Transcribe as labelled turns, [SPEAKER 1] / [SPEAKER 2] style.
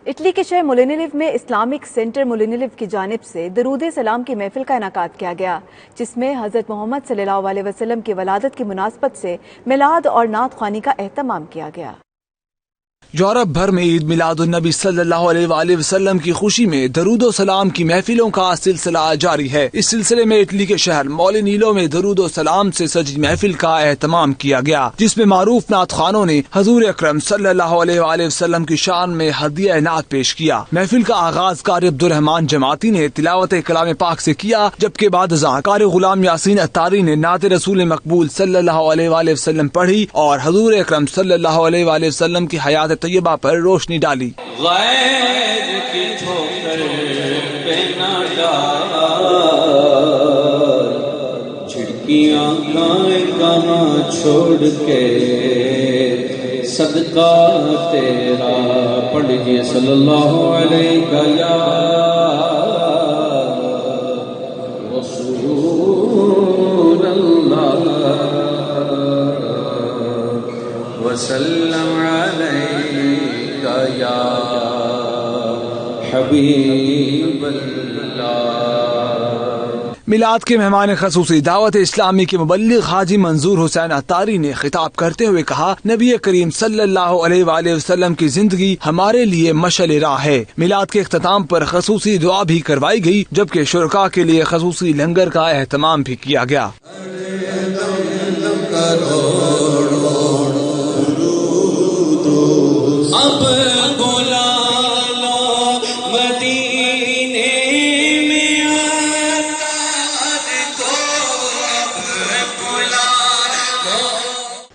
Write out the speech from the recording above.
[SPEAKER 1] Italy کے شہر مولینیلیو میں اسلامک سینٹر مولینیلیو کی جانب سے درود سلام کی محفل کا انعقاد کیا گیا، جس میں حضرت محمد صلی اللہ علیہ وسلم کی ولادت کی مناسبت سے میلاد اور نعت خوانی کا اہتمام کیا گیا۔
[SPEAKER 2] یورپ بھر میں عید میلاد النبی صلی اللہ علیہ وآلہ وسلم کی خوشی میں درود و سلام کی محفلوں کا سلسلہ جاری ہے۔ اس سلسلے میں اٹلی کے شہر مولینیلو میں درود و سلام سے سجی محفل کا اہتمام کیا گیا، جس میں معروف نعت خوانوں نے حضور اکرم صلی اللہ علیہ وآلہ وسلم کی شان میں ہدیہ نعت پیش کیا۔ محفل کا آغاز قاری عبدالرحمان جماعتی نے تلاوت کلام پاک سے کیا، جبکہ بعد ازاں قاری غلام یاسین عطاری نے نعت رسول مقبول صلی اللہ علیہ وآلہ وسلم پڑھی اور حضور اکرم صلی اللہ علیہ وآلہ وسلم کی حیات طیبہ پر روشنی ڈالی۔
[SPEAKER 3] غیر کی ٹھوکر پہ نہ ڈال، جھڑکیاں کہاں چھوڑ کے صدقہ تیرا پڑھ لیجیے صلی اللہ علیہ یا رسول اللہ وسلم علیہ یا حبیب اللہ۔
[SPEAKER 2] میلاد کے مہمان خصوصی دعوت اسلامی کے مبلغ حاجی منظور حسین عطاری نے خطاب کرتے ہوئے کہا، نبی کریم صلی اللہ علیہ وآلہ وسلم کی زندگی ہمارے لیے مشعل راہ ہے۔ میلاد کے اختتام پر خصوصی دعا بھی کروائی گئی، جبکہ شرکاء کے لیے خصوصی لنگر کا اہتمام بھی کیا گیا۔